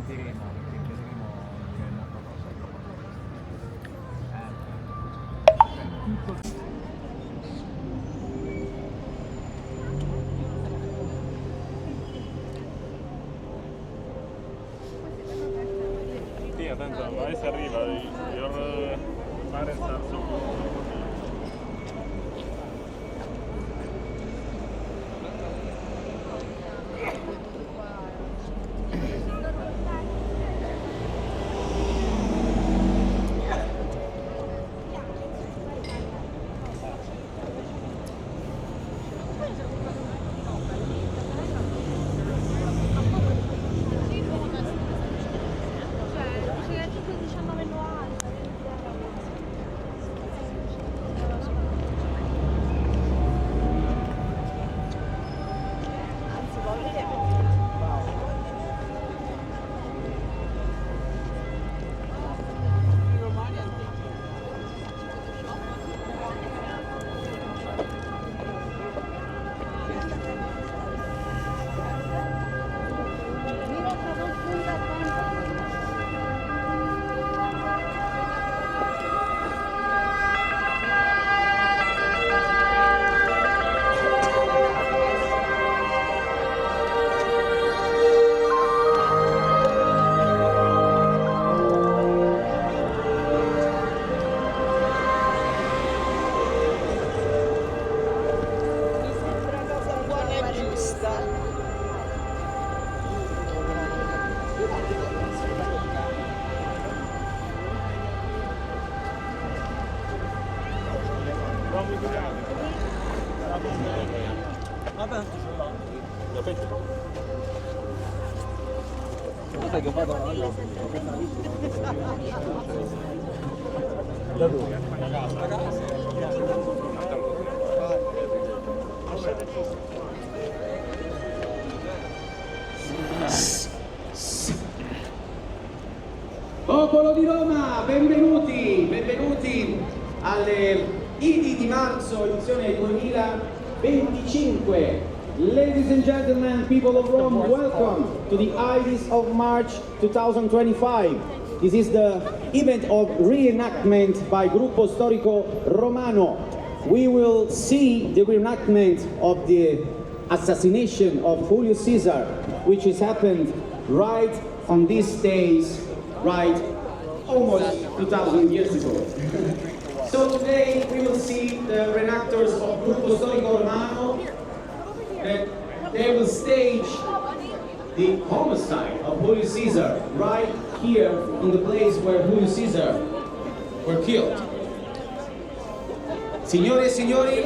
sentiremo perché vedremo la proposta. Tutto. Sì, attento, magari se arriva, io fare il terzo. Da dove? Popolo di Roma, benvenuti alle Idi di marzo edizione 2025. Ladies and gentlemen, people of Rome, welcome to the Ides of March 2025. This is the event of reenactment by Gruppo Storico Romano. We will see the reenactment of the assassination of Julius Caesar, which has happened right on these days, right almost 2,000 years ago. So today we will see the reenactors of Gruppo Storico Romano. They will stage the homicide of Julius Caesar right here in the place where Julius Caesar were killed. Signore e signori,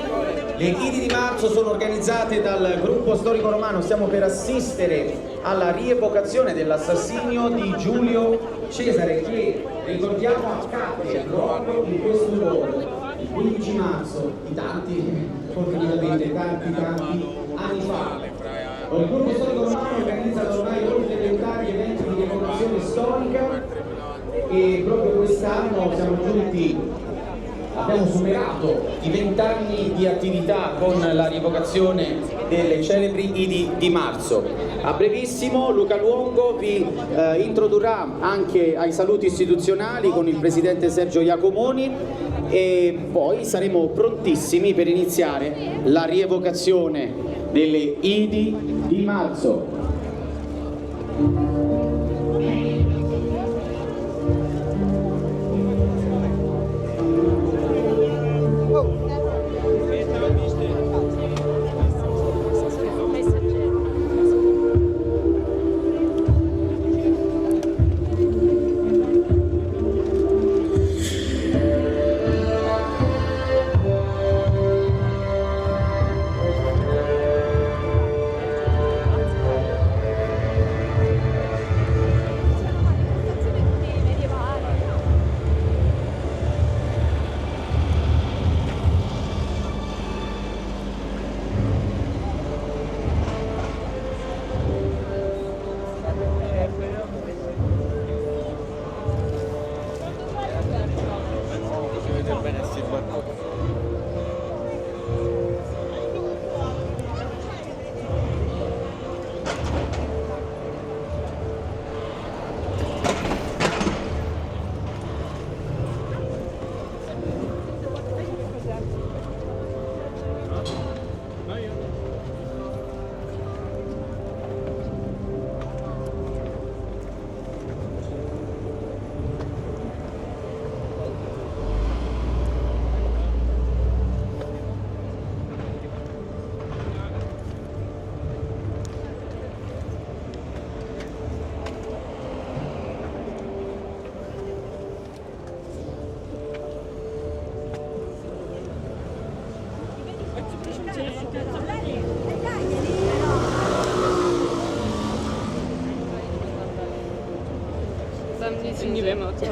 le Idi di marzo sono organizzate dal Gruppo Storico Romano. Stiamo per assistere alla rievocazione dell'assassinio di Giulio Cesare che, ricordiamo, accadde proprio in questo luogo il 15 marzo di fortunatamente tanti anni fa. Il Gruppo Storico Romano organizza da ormai oltre 20 anni eventi di rievocazione storica e proprio quest'anno abbiamo superato i 20 anni di attività con la rievocazione delle celebri Idi di marzo. A brevissimo Luca Luongo vi introdurrà anche ai saluti istituzionali con il presidente Sergio Iacomoni e poi saremo prontissimi per iniziare la rievocazione delle Idi di marzo. Nic nie wiemy o co.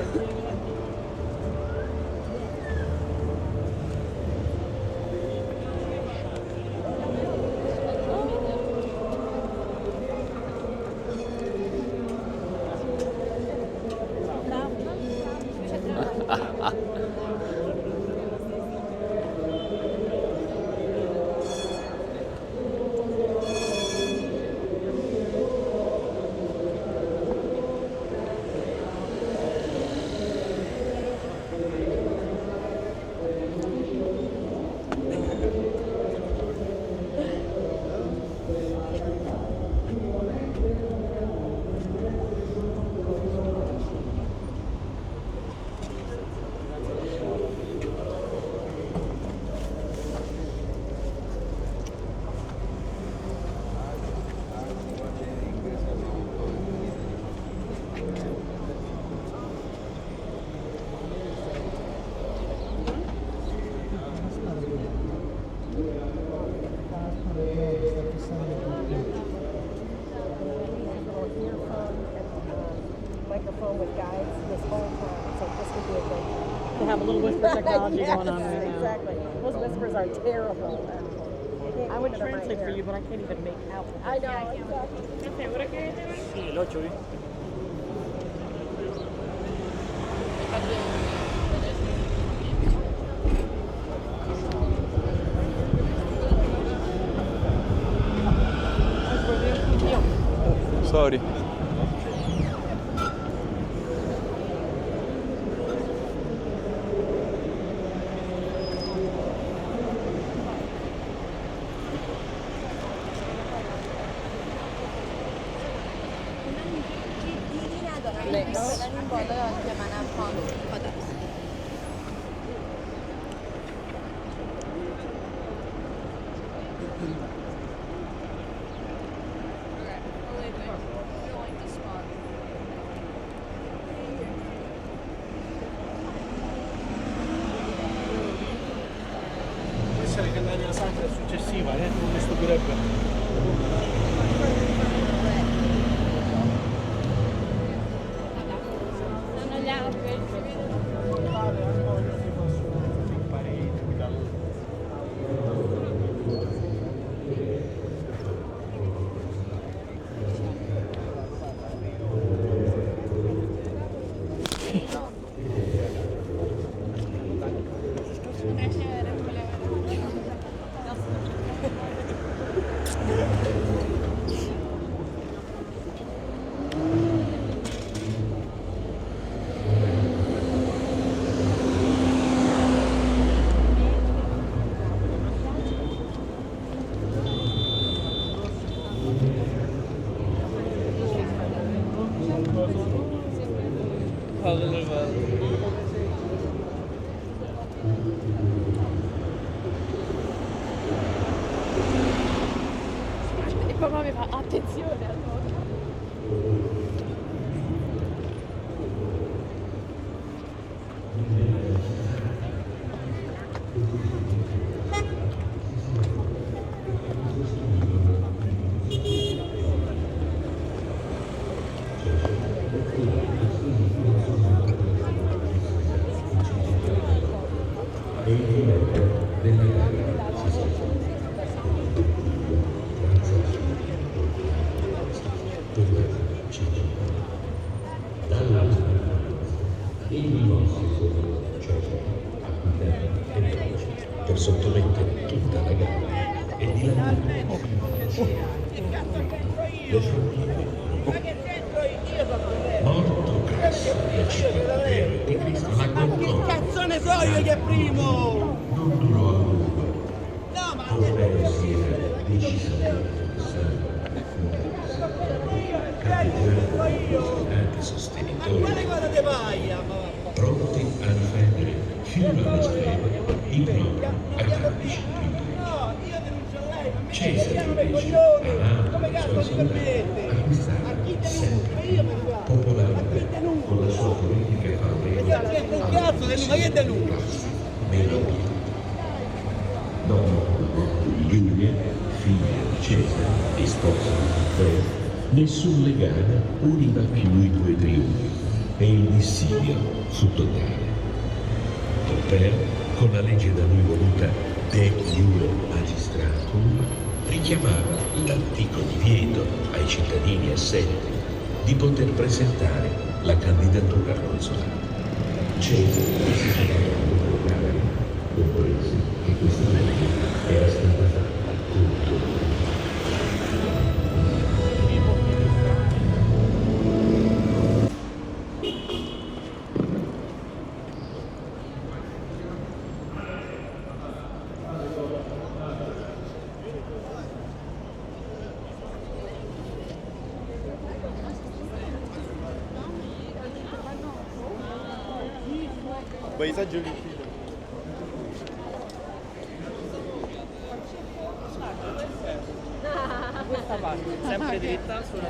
Microphone with guides this whole time, so this would be a good. To have a little whisper technology Yes, going on right now. exactly. Those whispers are terrible. I would translate for you, but I can't even make out. I know. Exactly. Sì, l'8 lì. Sorry. این بالا که منم پام خدا Può essere che la santa successiva, non mi stupirebbe. E papà mi fa attenzione allora. Per sottomettere tutta la gara e di là le famiglie morto Cristo il cittadino di Cristo la concorda Cazzo ne so io che è primo! non durò a lungo No, ma ovvero si era decisamente anche sostenitori quale cosa te paglia? pronti a difendere fino alle strade i propri a gran disciplina. No, io denuncio a lei, ma mi Cesare come invece coglione! Come amava cazzo i si suoi permette? soldati, acquistava A chi denuncio? sempre Io mi guardo. A chi popolarmente denuncio? con la sua politica E favorevole che il cazzo denuncio? Ma che denuncio? meno via. Dopo Giulia, figlia di Cesare e sposa di Alfredo, nessun legame univa più i due triunfi. e il dissidio fu totale. Voltaire, con la legge da lui voluta De Iure Magistratum, richiamava l'antico divieto ai cittadini assenti di poter presentare la candidatura al consolato. Cesare si trovava come Camera, comprese che questa legge era stata fatta contro Paesaggio di Questa parte, sempre dritta sulla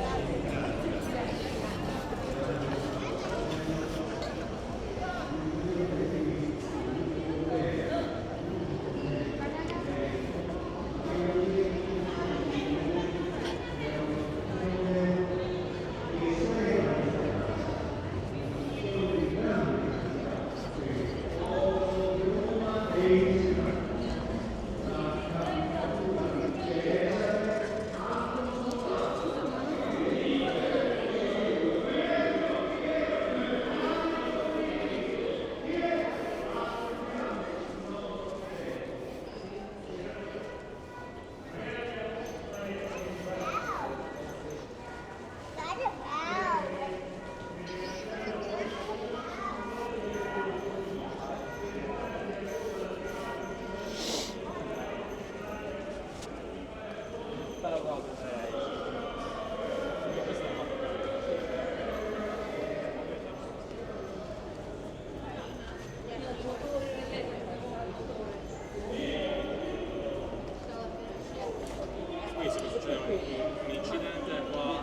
un incidente qua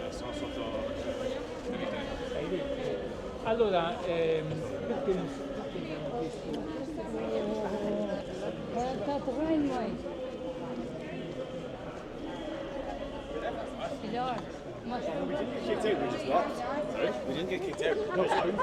sono sotto allora perché non so perché mi hanno chiesto kicked out, we just left. Sorry? We didn't get kicked out. No, sorry.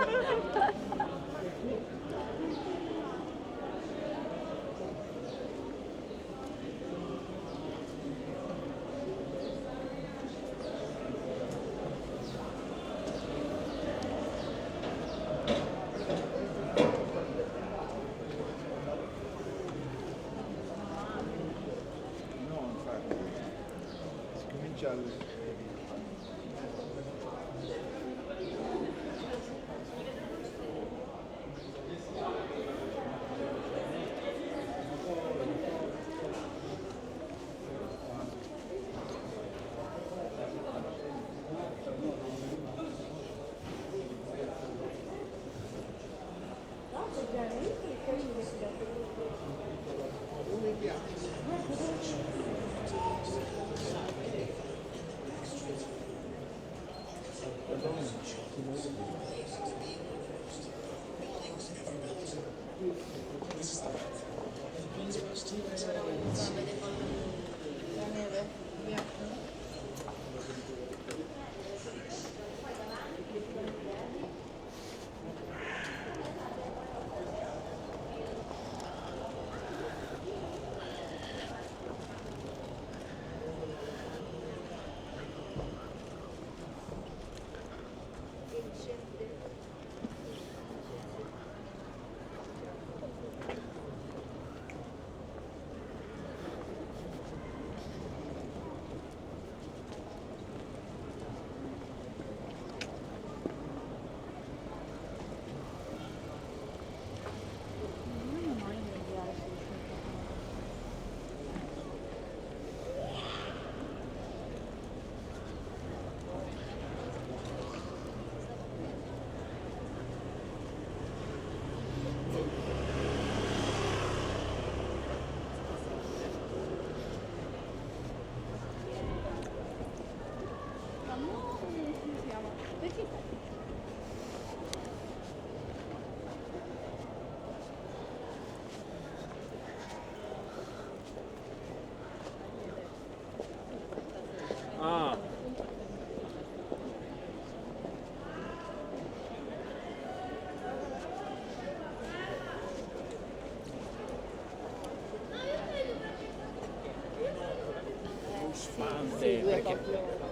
soddisfante, perché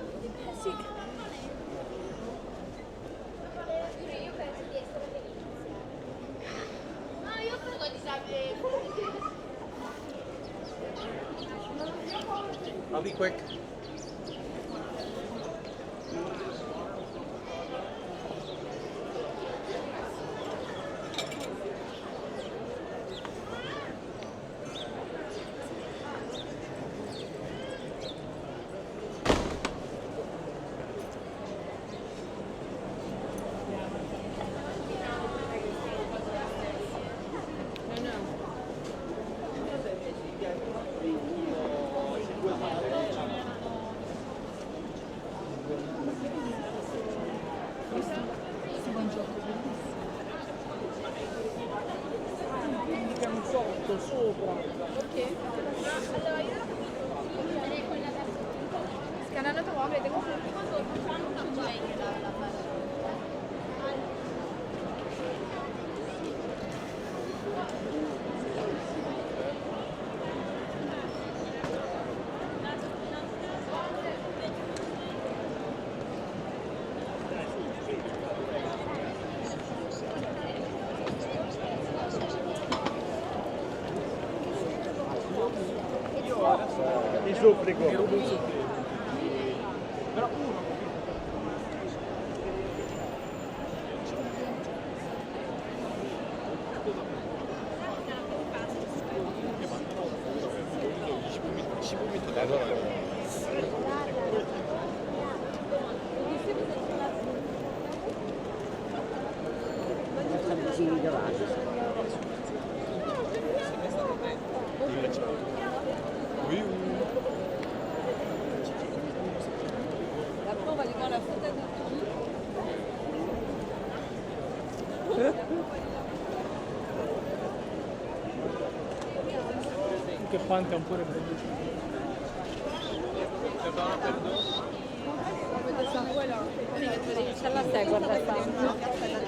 I'll be quick. Scanano tu, avete Ti supplico. che Fanta un po' ripreso. Ce la stai guardando?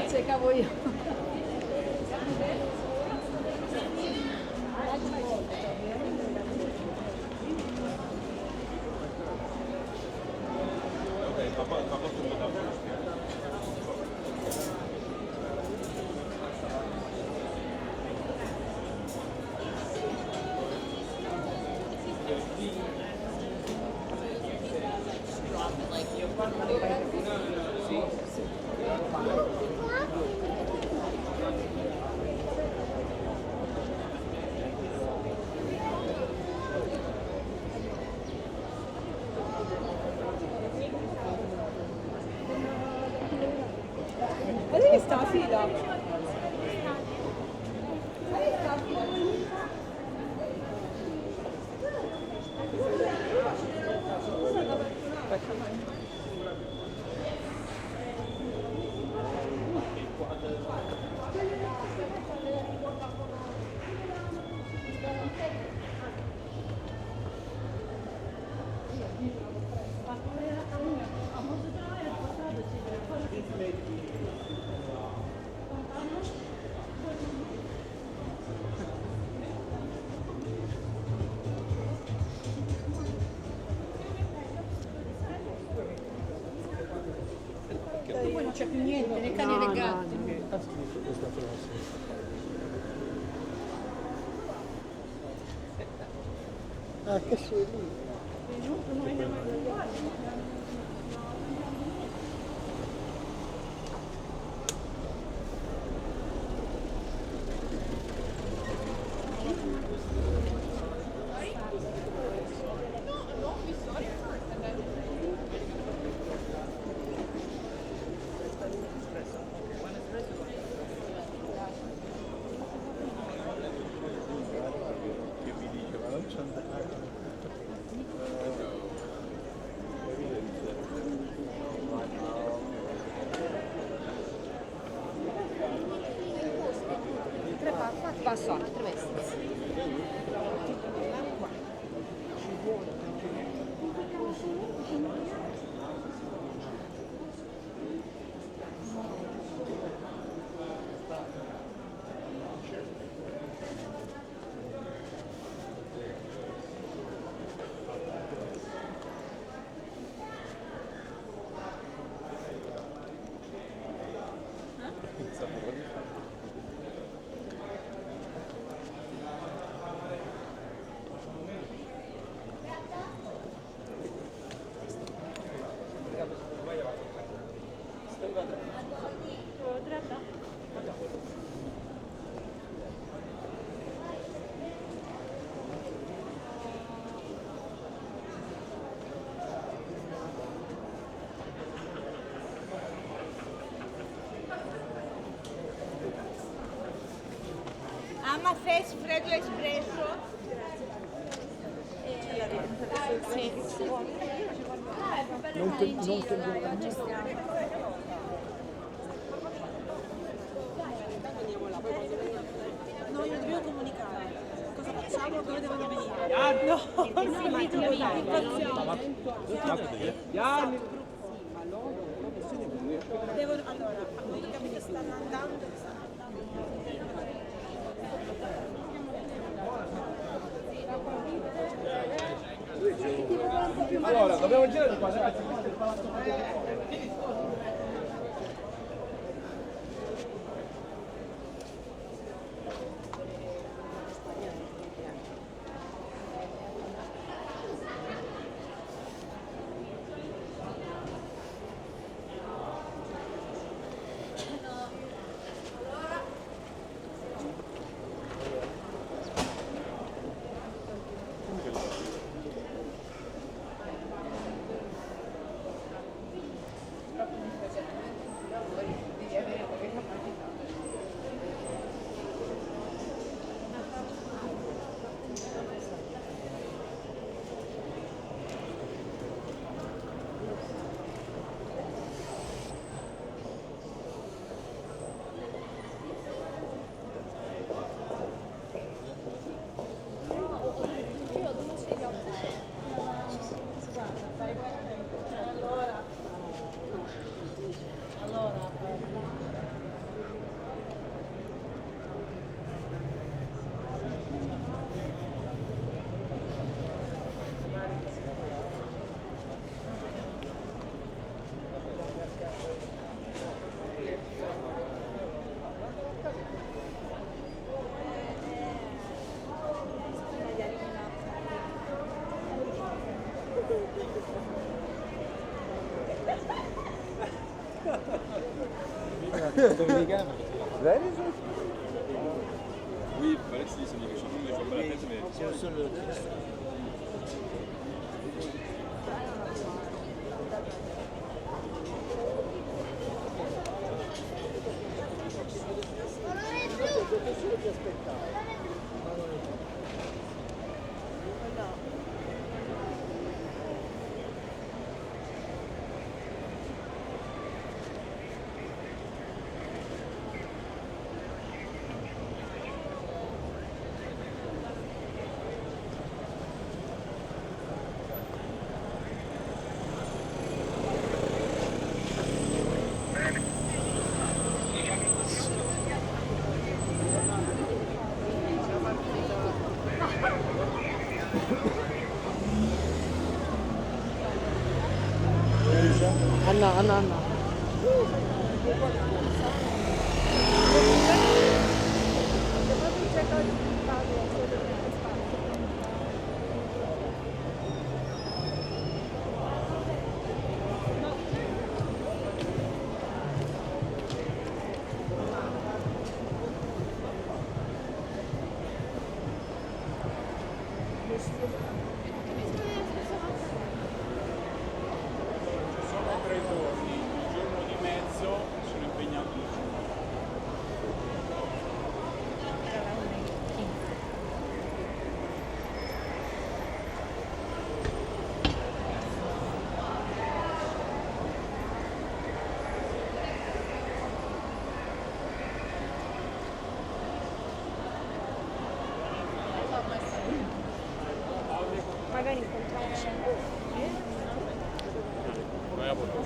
Cercavo io. Ma dove sta la fila? poi non c'è più niente, né cani né gatti. Ha scritto questa frase. Ah, che sei lì? Passo altre vesti. Ama fez freddo espresso. Sì. No, io devo comunicare. Cosa facciamo? Dove devono venire? No, devono, allora, appunto capite stanno andando. Allora, dobbiamo girare di qua, ragazzi, questo è il palazzo. Oui, il fallait que ça dise quelque chose, mais je vois pas la tête, mais... Anna. Sono 3 giorni, il giorno di mezzo sono impegnato in città. Magari incontrarci. Vai a portare.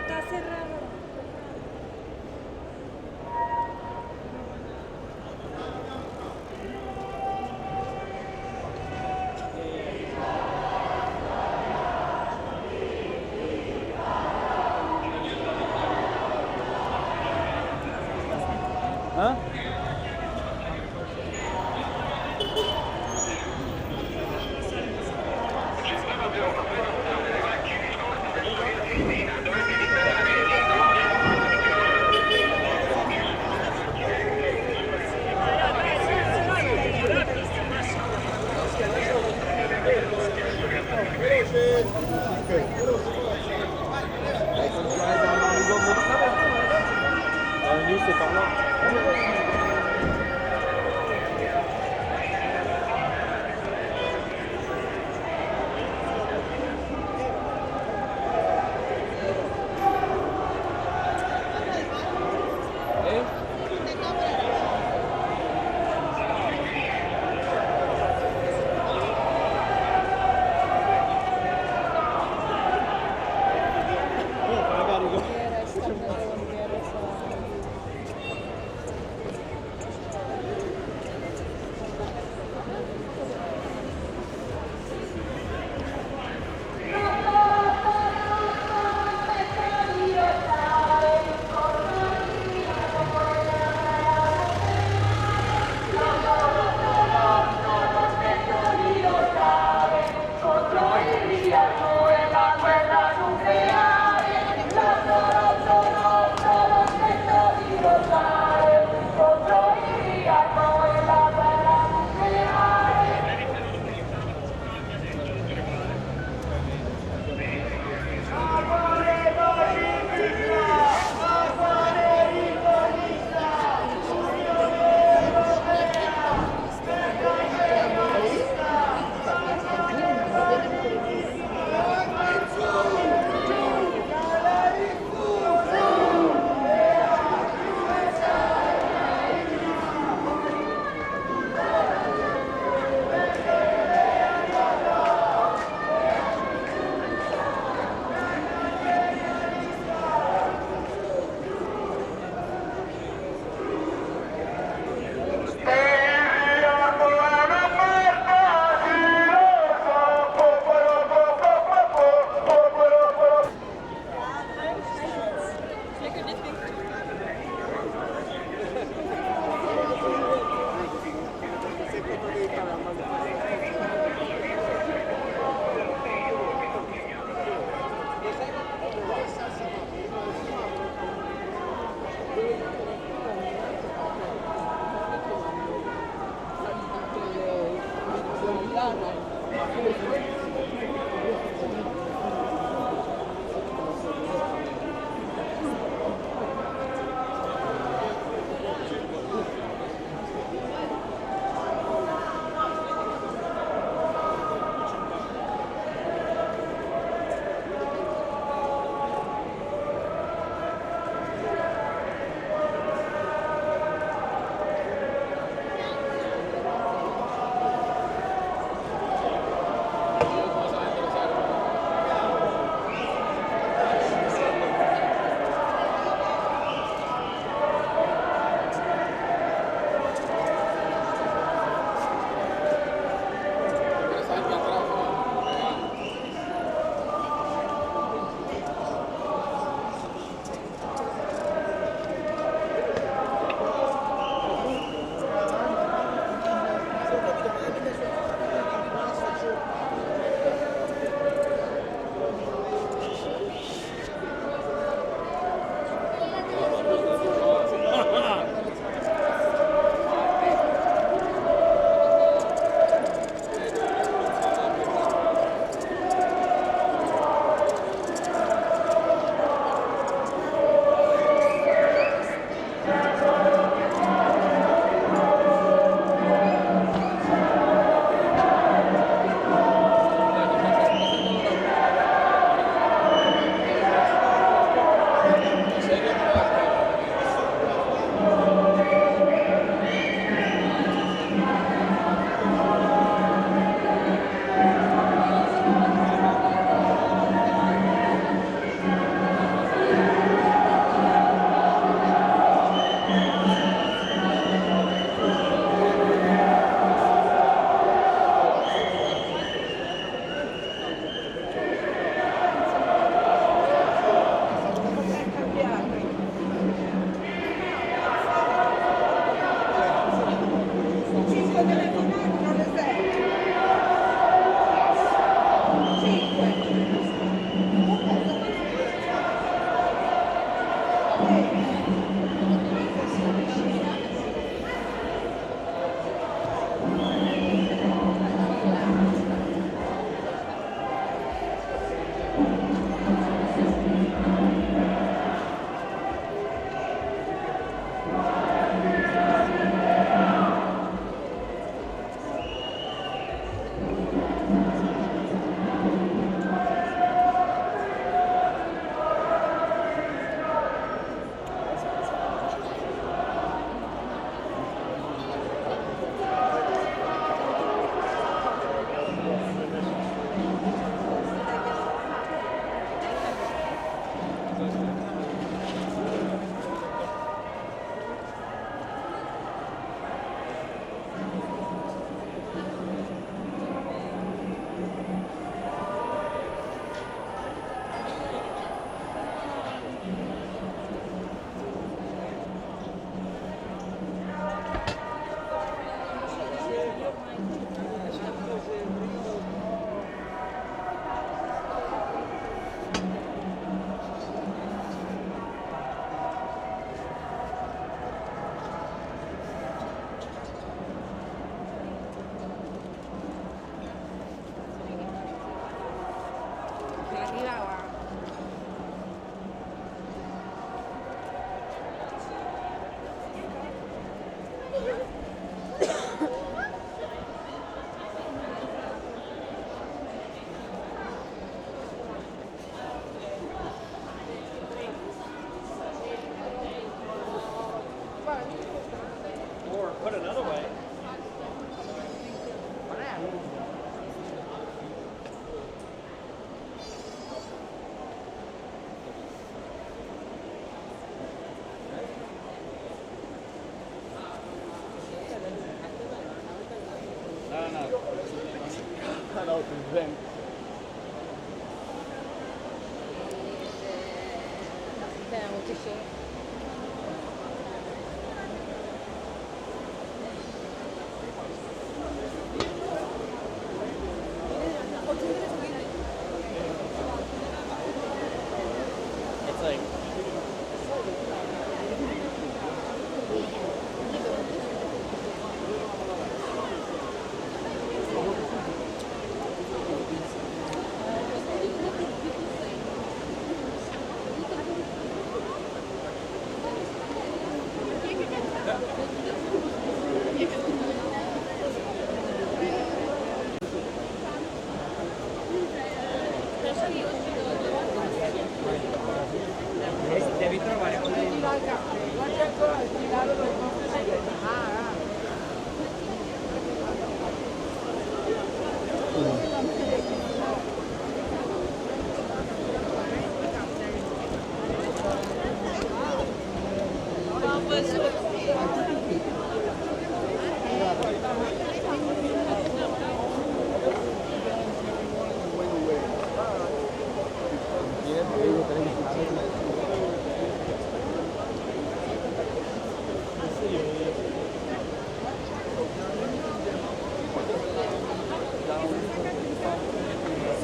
Está cerrado. Giusto, parla.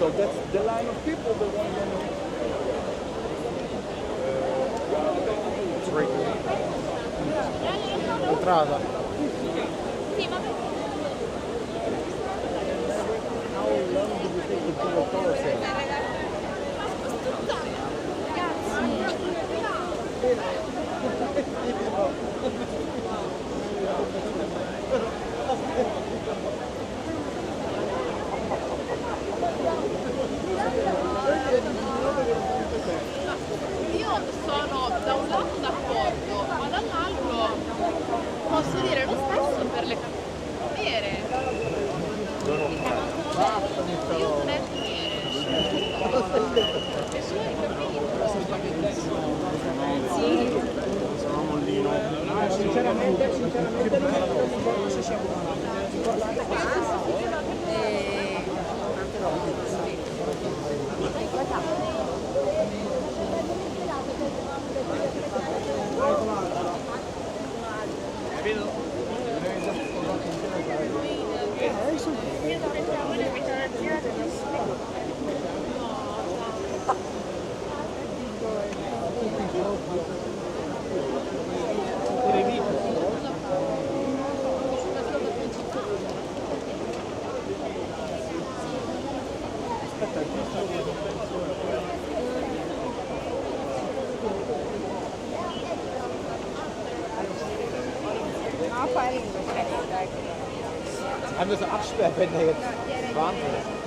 So that's the line of people that want to know. It's right here. Entrata. Sì, ma How long do you think it will take? Io sono da un lato d'accordo, ma dall'altro posso dire lo stesso per le nere. Io non è nere. E tu hai capito? Sono a Mollino. Sinceramente non so se siamo Haben wir so Absperrbänder jetzt? Wahnsinn.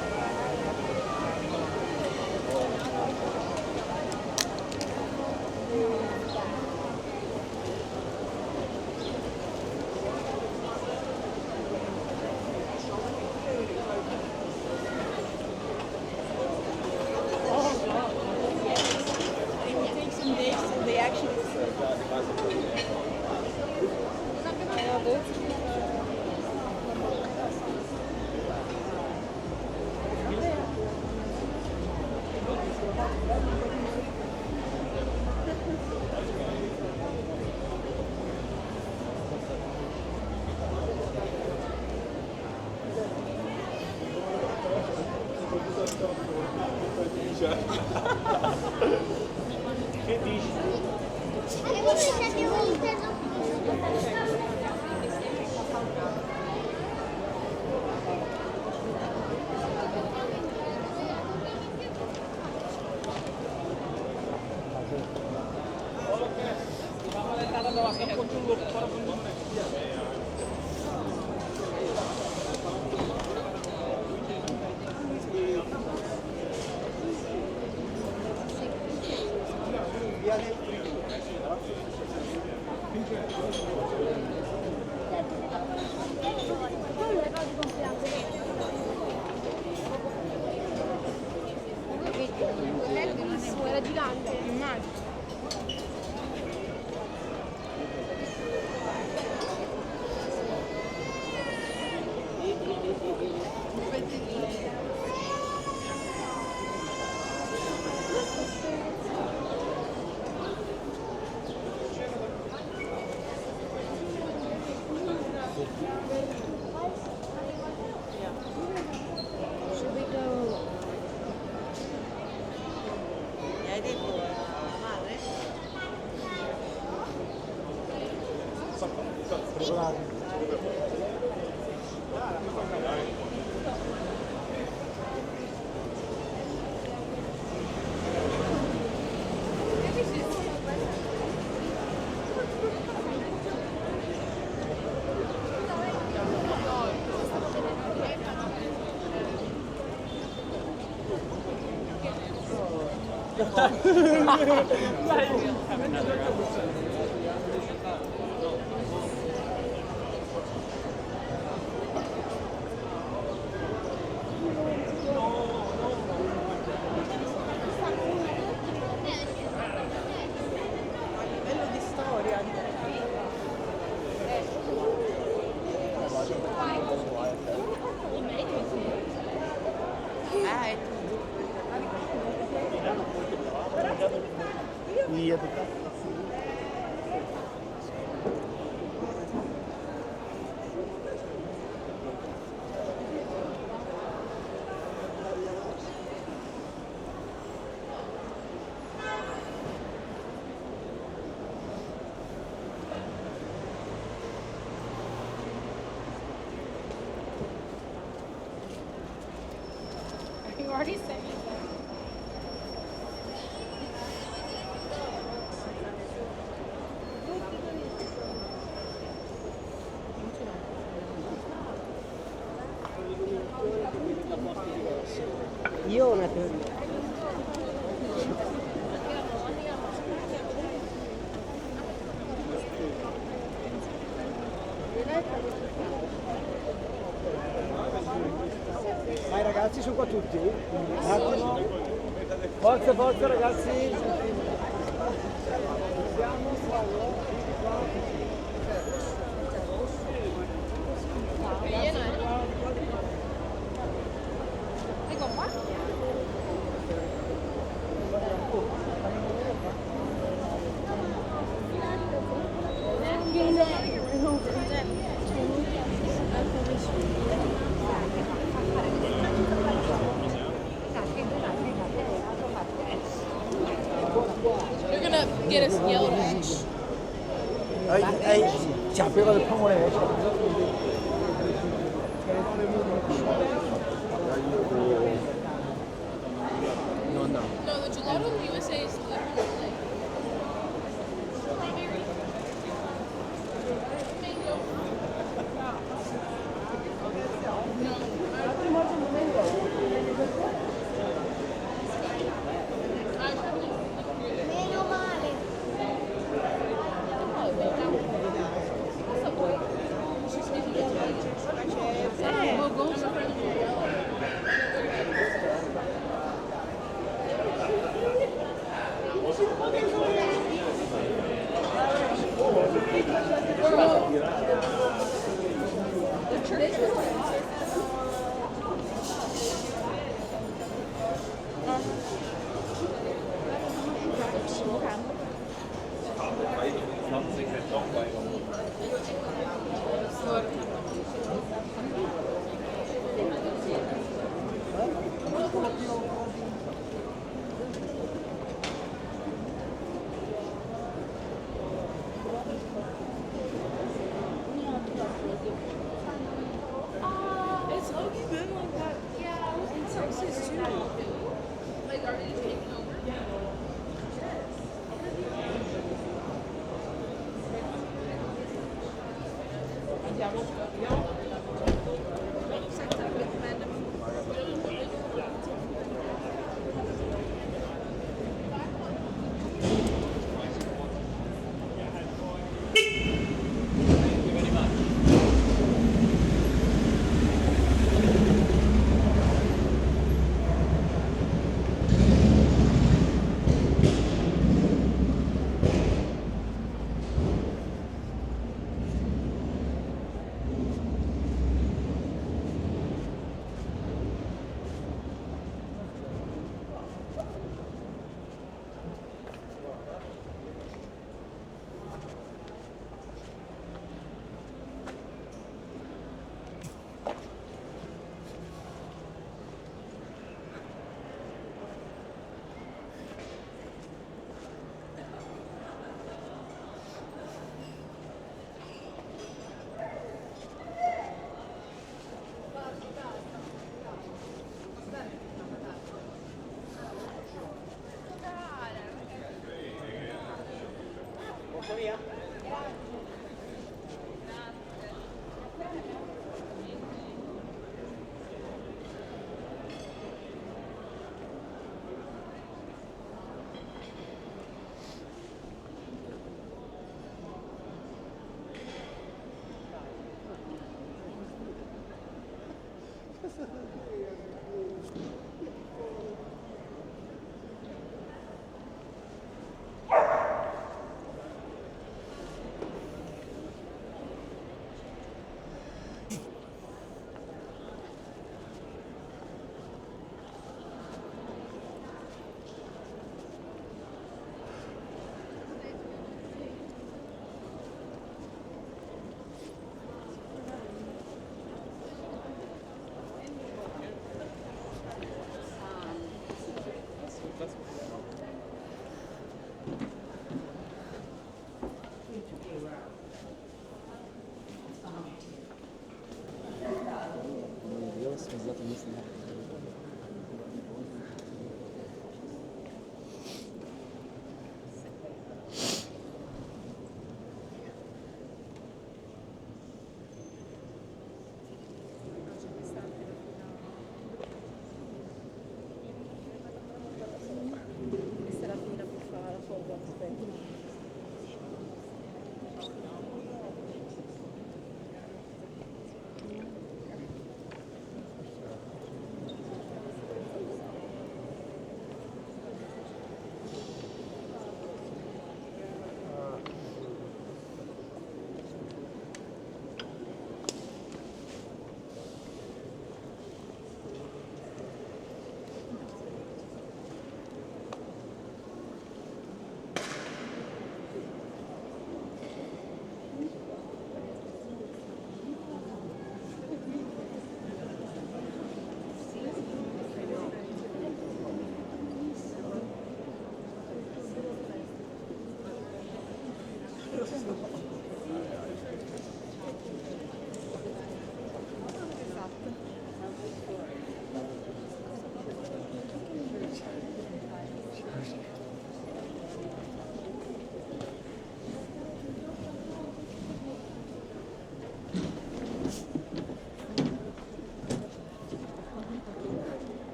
Era gigante. Immagino. You already said it. Io ho una teoria. Dai ragazzi, sono qua tutti. Un attimo. Forza, forza ragazzi. Ecco qua. You're gonna get us yelled at. Ehi, sapeva del pomone. No, the gelato in the USA is literally like strawberry, mango.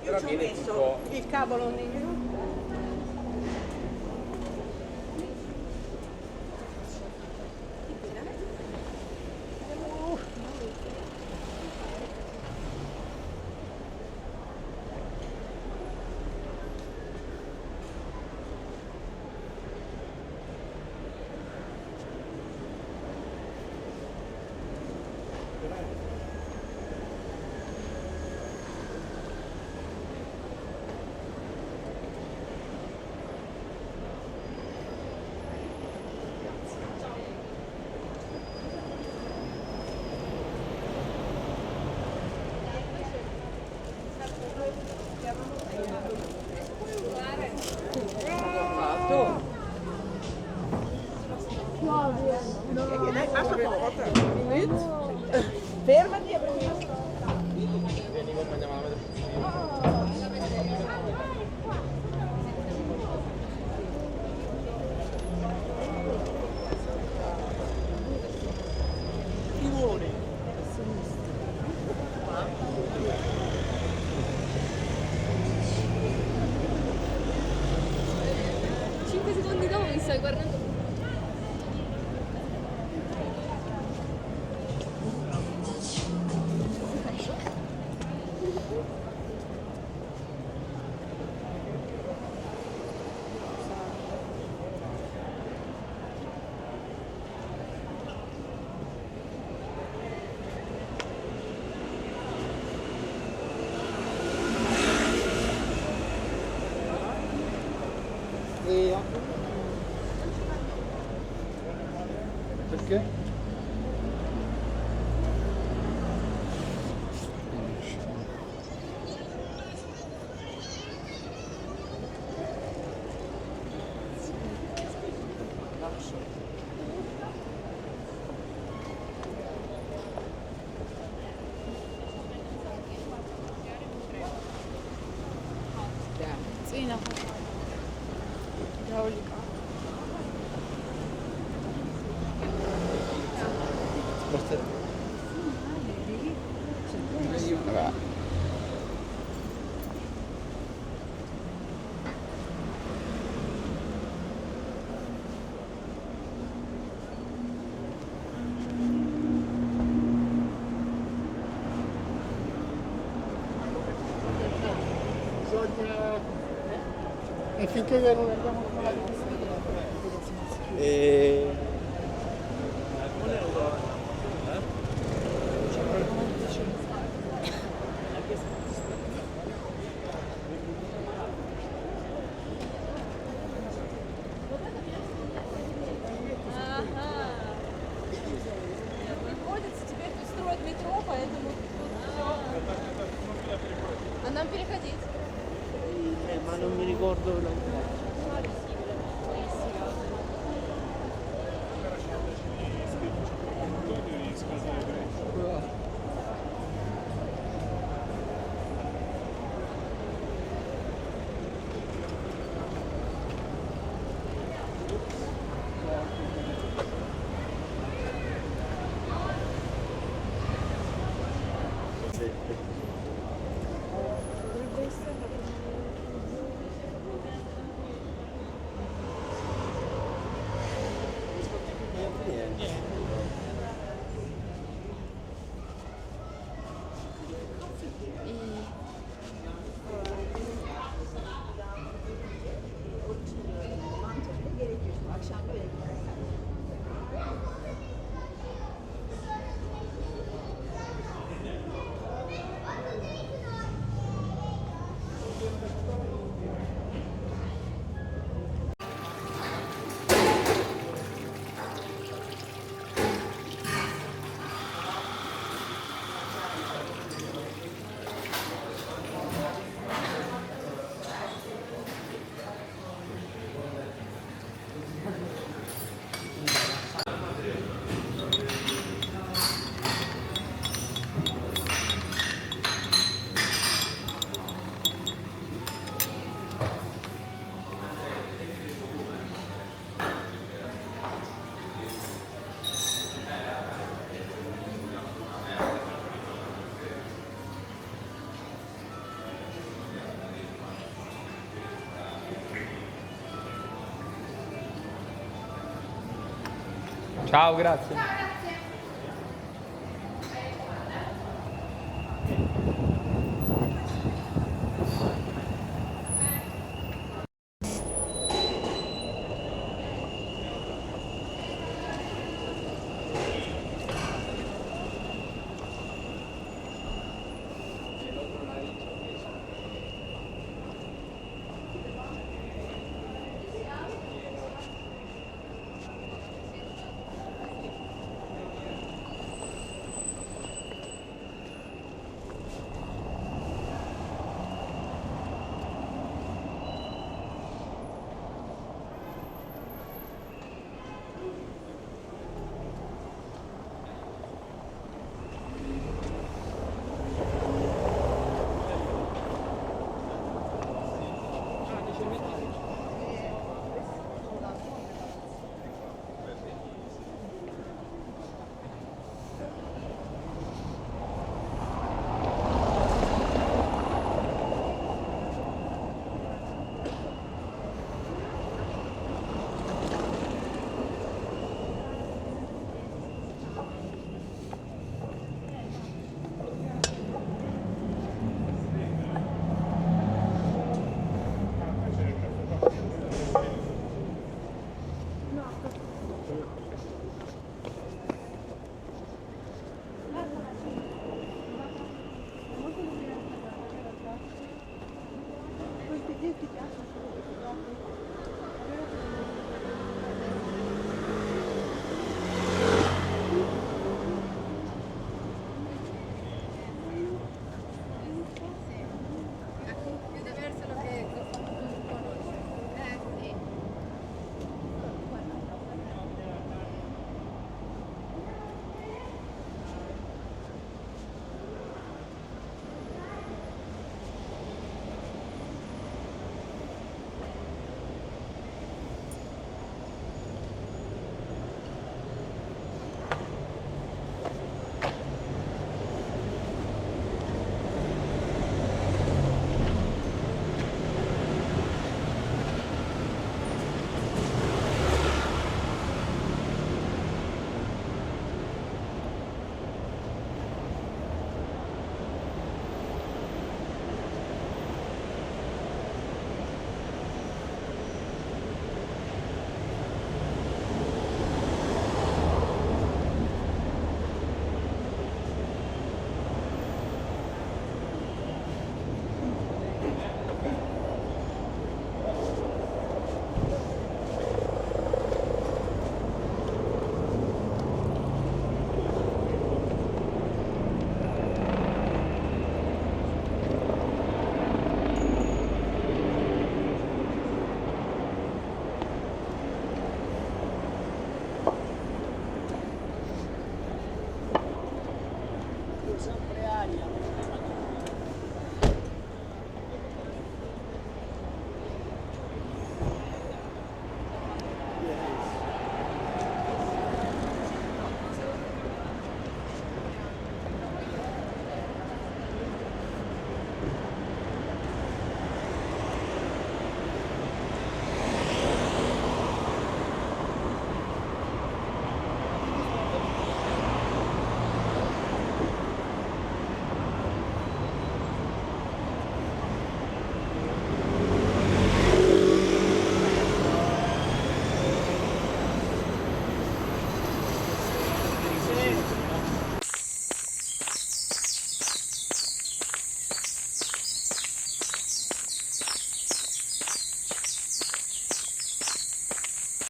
Io ci ho messo il cavolo nero. Dai, basta poco. Fermati e prendi. Timone. 5 secondi dopo mi stai guardando. Perché? Цвіна. Грауліка. E finché non abbiamo Приходится теперь тут строить метро, поэтому а нам переходить. Ma non mi ricordo. Ciao, grazie.